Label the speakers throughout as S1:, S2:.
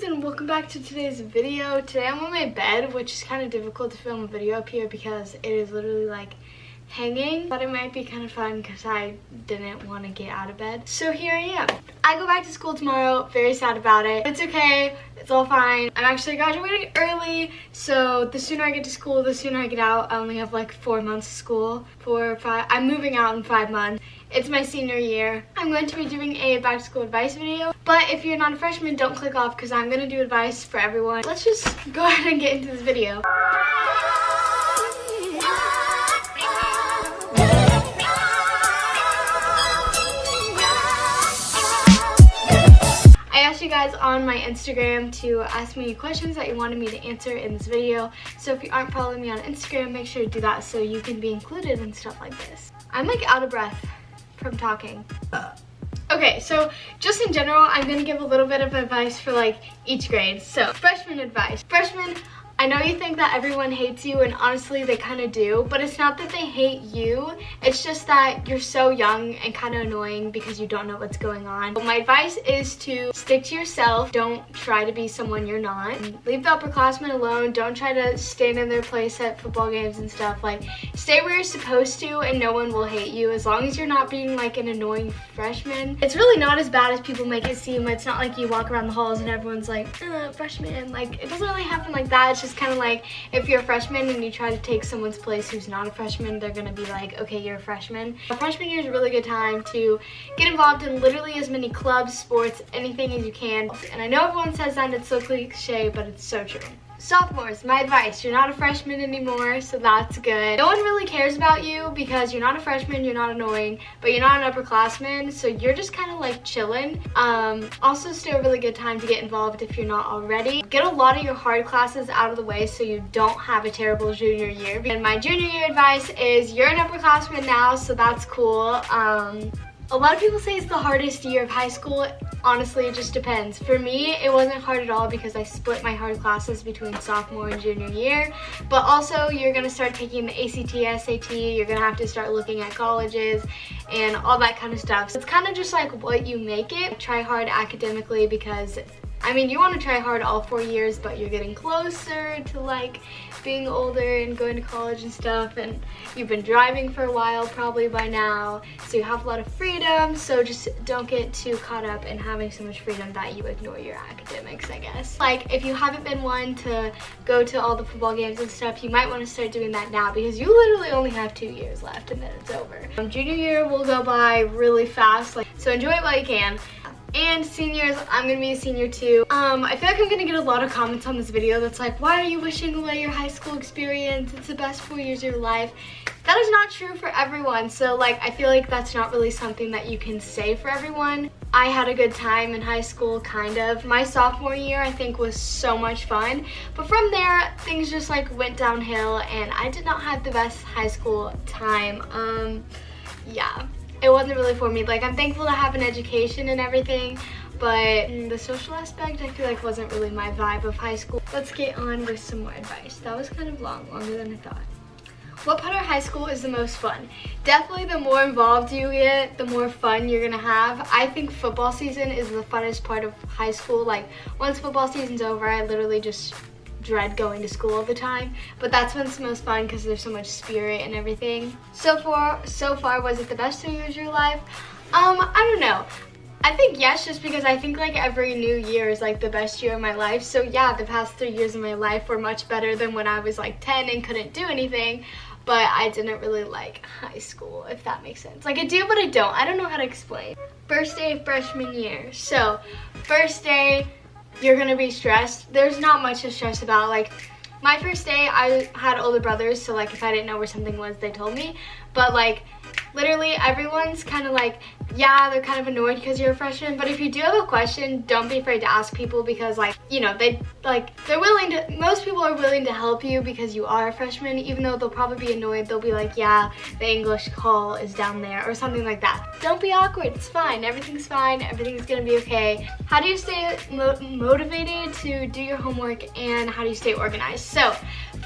S1: and welcome back to today's video. Today I'm on my bed, which is kind of difficult to film a video up here because it is literally like hanging, but it might be kind of fun because I didn't want to get out of bed. So here I am. I go back to school tomorrow, very sad about it. It's okay, it's all fine. I'm actually graduating early, so the sooner I get to school, the sooner I get out. I only have like 4 months of school, 4 or 5. I'm moving out in 5 months. It's my senior year. I'm going to be doing a back to school advice video, but if you're not a freshman, don't click off because I'm going to do advice for everyone. Let's just go ahead and get into this video. I asked you guys on my Instagram to ask me questions that you wanted me to answer in this video, so if you aren't following me on Instagram, make sure to do that so you can be included in stuff like this. I'm like out of breath from talking. Okay, so just in general, I'm gonna give a little bit of advice for like each grade. So freshman advice. Freshmen, I know you think that everyone hates you, and honestly they kind of do, but it's not that they hate you, it's just that you're so young and kind of annoying because you don't know what's going on. But my advice is to stick to yourself. Don't try to be someone you're not. Leave the upperclassmen alone. Don't try to stand in their place at football games and stuff. Like, stay where you're supposed to and no one will hate you as long as you're not being like an annoying freshman. It's really not as bad as people make it seem. It's not like you walk around the halls and everyone's like, freshman. Like, it doesn't really happen like that. It's just kind of like if you're a freshman and you try to take someone's place who's not a freshman, they're gonna be like, okay, you're a freshman. Freshman year is a really good time to get involved in literally as many clubs, sports, anything as you can. And I know everyone says that, and it's so cliche, but it's so true. Sophomores, my advice, you're not a freshman anymore, so that's good. No one really cares about you because you're not a freshman, you're not annoying, but you're not an upperclassman, so you're just kind of like chilling. Also still a really good time to get involved if you're not already. Get a lot of your hard classes out of the way so you don't have a terrible junior year. And my junior year advice is you're an upperclassman now, so that's cool. A lot of people say it's the hardest year of high school. Honestly, it just depends. For me, it wasn't hard at all because I split my hard classes between sophomore and junior year. But also, you're gonna start taking the ACT, SAT, you're gonna have to start looking at colleges and all that kind of stuff. So it's kind of just like what you make it. Try hard academically because, I mean, you want to try hard all 4 years, but you're getting closer to like being older and going to college and stuff, and you've been driving for a while probably by now, so you have a lot of freedom. So just don't get too caught up in having so much freedom that you ignore your academics, I guess. Like, if you haven't been one to go to all the football games and stuff, you might want to start doing that now because you literally only have 2 years left and then it's over. Junior year will go by really fast, so enjoy it while you can. And seniors, I'm gonna be a senior too. I feel like I'm gonna get a lot of comments on this video that's like, why are you wishing away your high school experience? It's the best 4 years of your life. That is not true for everyone. So like, I feel like that's not really something that you can say for everyone. I had a good time in high school, kind of. My sophomore year, I think, was so much fun. But from there, things just like went downhill and I did not have the best high school time. Yeah. It wasn't really for me. Like, I'm thankful to have an education and everything, but the social aspect I feel like wasn't really my vibe of high school. Let's get on with some more advice. That was kind of longer than I thought. What part of high school is the most fun? Definitely the more involved you get, the more fun you're gonna have. I think football season is the funnest part of high school. Like, once football season's over, I literally just dread going to school all the time, but that's when it's the most fun because there's so much spirit and everything. So far, was it the best 3 years of your life? I don't know. I think yes, just because I think like every new year is like the best year of my life. So yeah, the past 3 years of my life were much better than when I was like 10 and couldn't do anything, but I didn't really like high school, if that makes sense. Like, I do, but I don't. I don't know how to explain. First day of freshman year. So first day, you're gonna be stressed. There's not much to stress about. Like, my first day, I had older brothers, so like if I didn't know where something was, they told me. But like, literally everyone's kind of like, yeah, they're kind of annoyed because you're a freshman, but if you do have a question, don't be afraid to ask people because, like, you know, they're willing to, most people are willing to help you because you are a freshman. Even though they'll probably be annoyed, they'll be like, yeah, the English hall is down there or something like that. Don't be awkward, it's fine, everything's gonna be okay. How do you stay motivated to do your homework, and how do you stay organized? So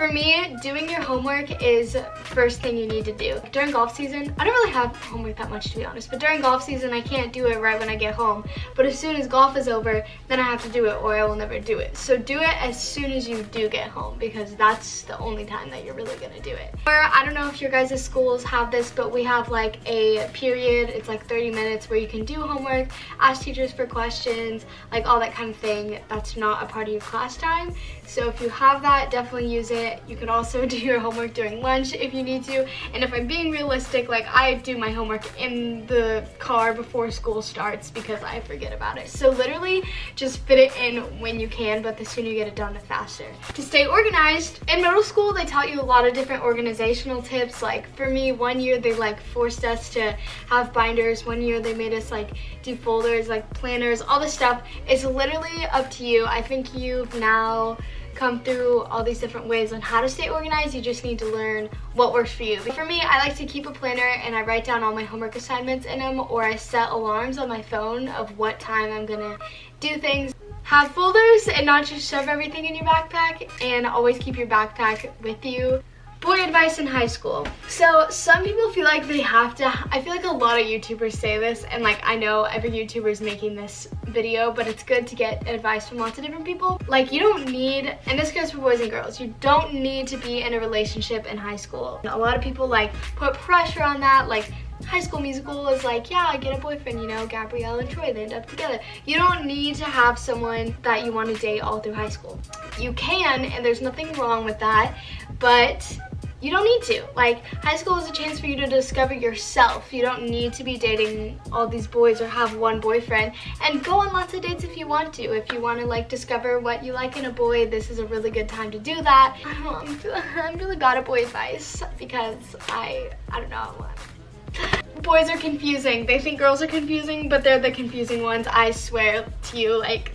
S1: For me, doing your homework is first thing you need to do. During golf season, I don't really have homework that much, to be honest, but during golf season, I can't do it right when I get home. But as soon as golf is over, then I have to do it or I will never do it. So do it as soon as you do get home, because that's the only time that you're really gonna do it. Or I don't know if your guys' schools have this, but we have like a period, it's like 30 minutes where you can do homework, ask teachers for questions, like all that kind of thing. That's not a part of your class time. So if you have that, definitely use it. You can also do your homework during lunch if you need to. And if I'm being realistic, like I do my homework in the car before school starts because I forget about it. So literally just fit it in when you can, but the sooner you get it done, the faster. To stay organized, in middle school, they taught you a lot of different organizational tips. Like for me, one year they like forced us to have binders. One year they made us like do folders, like planners, all this stuff. It's literally up to you. I think you've now come through all these different ways on how to stay organized. You just need to learn what works for you. For me, I like to keep a planner and I write down all my homework assignments in them, or I set alarms on my phone of what time I'm gonna do things. Have folders and not just shove everything in your backpack, and always keep your backpack with you. Boy advice in high school. So some people feel like they have to, I feel like a lot of YouTubers say this, and like I know every YouTuber is making this video, but it's good to get advice from lots of different people. Like you don't need, and this goes for boys and girls, you don't need to be in a relationship in high school. A lot of people like put pressure on that, like High School Musical is like, yeah, I get a boyfriend, you know, Gabrielle and Troy, they end up together. You don't need to have someone that you want to date all through high school. You can, and there's nothing wrong with that, but you don't need to. Like, high school is a chance for you to discover yourself. You don't need to be dating all these boys or have one boyfriend, and go on lots of dates if you want to. If you want to like discover what you like in a boy, this is a really good time to do that. I don't know, I'm really bad at boy advice because I don't know. Boys are confusing. They think girls are confusing, but they're the confusing ones, I swear to you. Like,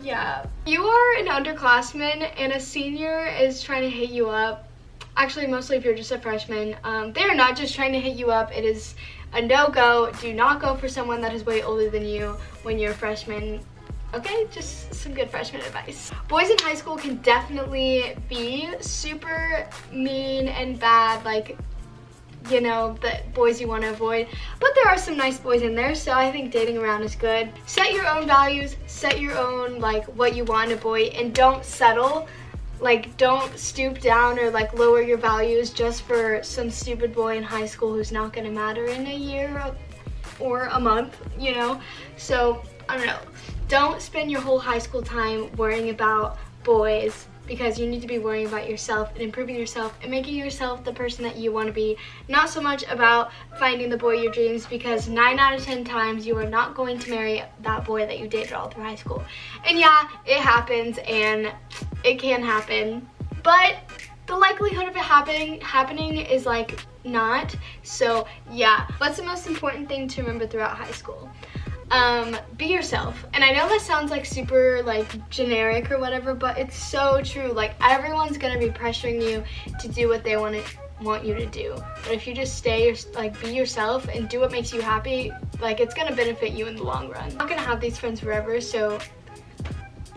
S1: yeah. You are an underclassman and a senior is trying to hit you up. Actually, mostly if you're just a freshman. They're not just trying to hit you up. It is a no-go. Do not go for someone that is way older than you when you're a freshman. Okay, just some good freshman advice. Boys in high school can definitely be super mean and bad, like, you know, the boys you want to avoid, but there are some nice boys in there, so I think dating around is good. Set your own values, set your own like what you want in a boy, and don't settle. Like, don't stoop down or like lower your values just for some stupid boy in high school who's not gonna matter in a year or a month, you know. So I don't know, don't spend your whole high school time worrying about boys, because you need to be worrying about yourself and improving yourself and making yourself the person that you want to be. Not so much about finding the boy of your dreams, because 9 out of 10 times you are not going to marry that boy that you dated all through high school. And yeah, it happens and it can happen, but the likelihood of it happening is like not. So yeah, what's the most important thing to remember throughout high school? Be yourself. And I know that sounds like super like generic or whatever, but it's so true. Like, everyone's gonna be pressuring you to do what they want you to do, but if you just be yourself and do what makes you happy, like, it's gonna benefit you in the long run. You're not gonna have these friends forever, so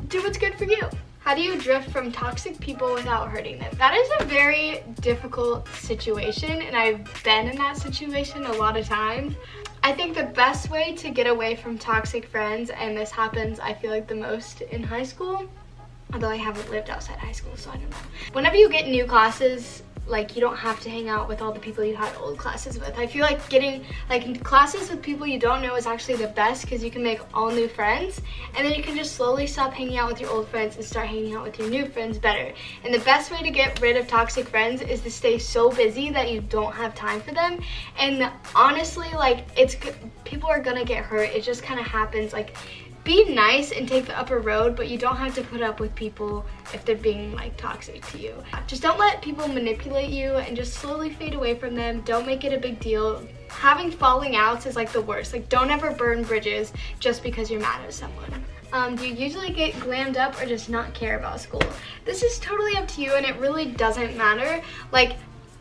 S1: do what's good for you. How do you drift from toxic people without hurting them? That is a very difficult situation, and I've been in that situation a lot of times. I think the best way to get away from toxic friends, and this happens I feel like the most in high school, although I haven't lived outside high school, so I don't know. Whenever you get new classes, like, you don't have to hang out with all the people you had old classes with. I feel like getting like classes with people you don't know is actually the best, because you can make all new friends, and then you can just slowly stop hanging out with your old friends and start hanging out with your new friends better. And the best way to get rid of toxic friends is to stay so busy that you don't have time for them. And honestly, like, people are gonna get hurt. It just kind of happens. Like, be nice and take the upper road, but you don't have to put up with people if they're being like toxic to you. Just don't let people manipulate you, and just slowly fade away from them. Don't make it a big deal. Having falling outs is like the worst. Like, don't ever burn bridges just because you're mad at someone. Do you usually get glammed up or just not care about school? This is totally up to you, and it really doesn't matter. Like,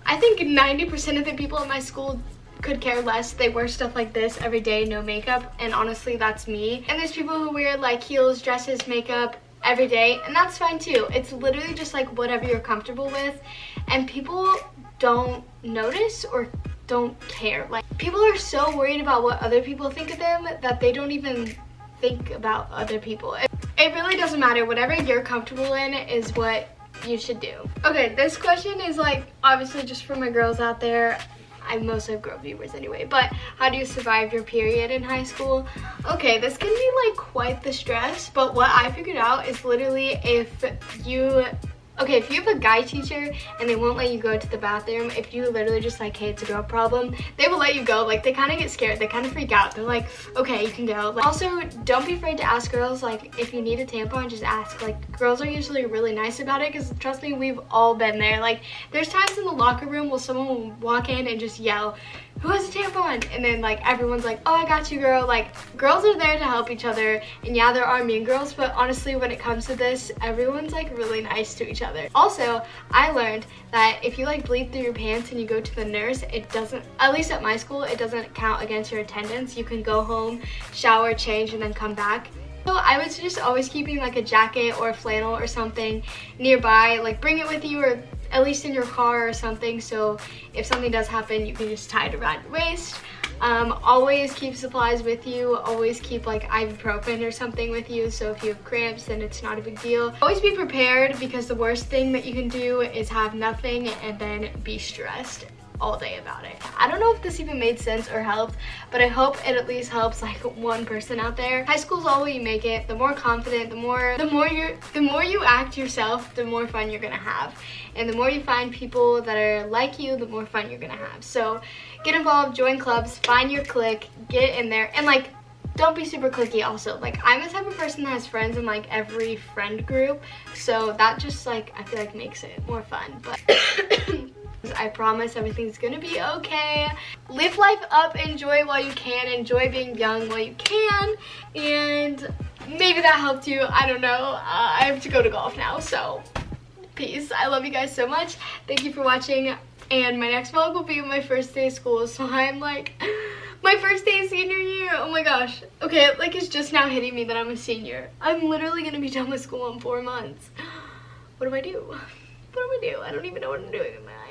S1: I think 90% of the people at my school could care less. They wear stuff like this every day, no makeup, and honestly, that's me. And there's people who wear like heels, dresses, makeup every day, and that's fine too. It's literally just like whatever you're comfortable with, and people don't notice or don't care. Like, people are so worried about what other people think of them that they don't even think about other people. It really doesn't matter. Whatever you're comfortable in is what you should do. Okay, this question is like obviously just for my girls out there. I mostly have girl viewers anyway, but how do you survive your period in high school? Okay, this can be like quite the stress, but what I figured out is literally if you have a guy teacher and they won't let you go to the bathroom, if you literally just like, hey, it's a girl problem, they will let you go. Like, they kind of get scared, they kind of freak out. They're like, okay, you can go. Like, also, don't be afraid to ask girls, like, if you need a tampon, just ask. Like, girls are usually really nice about it, because trust me, we've all been there. Like, there's times in the locker room where someone will walk in and just yell, who has a tampon? And then like everyone's like, oh, I got you, girl. Like, girls are there to help each other, and yeah, there are mean girls, but honestly, when it comes to this, everyone's like really nice to each other. Also, I learned that if you like bleed through your pants and you go to the nurse, it doesn't, at least at my school, it doesn't count against your attendance. You can go home, shower, change, and then come back. So I would suggest always keeping like a jacket or a flannel or something nearby. Like, bring it with you, or at least in your car or something, so if something does happen, you can just tie it around your waist. Always keep supplies with you. Always keep like ibuprofen or something with you, so if you have cramps, then it's not a big deal. Always be prepared, because the worst thing that you can do is have nothing and then be stressed all day about it. I don't know if this even made sense or helped, but I hope it at least helps like one person out there. High school's all where you make it. The more confident, the more you act yourself, the more fun you're gonna have. And the more you find people that are like you, the more fun you're gonna have. So get involved, join clubs, find your clique, get in there, and like, don't be super cliquey also. Like, I'm the type of person that has friends in like every friend group, so that just like, I feel like makes it more fun. But I promise everything's gonna be okay. Live life up, enjoy while you can, enjoy being young while you can, and maybe that helped you. I don't know. I have to go to golf now, so peace. I love you guys so much. Thank you for watching, and my next vlog will be my first day of school, so I'm like, my first day of senior year. Oh my gosh. Okay, like, it's just now hitting me that I'm a senior. I'm literally gonna be done with school in 4 months. What do I do? What do I do? I don't even know what I'm doing in my life.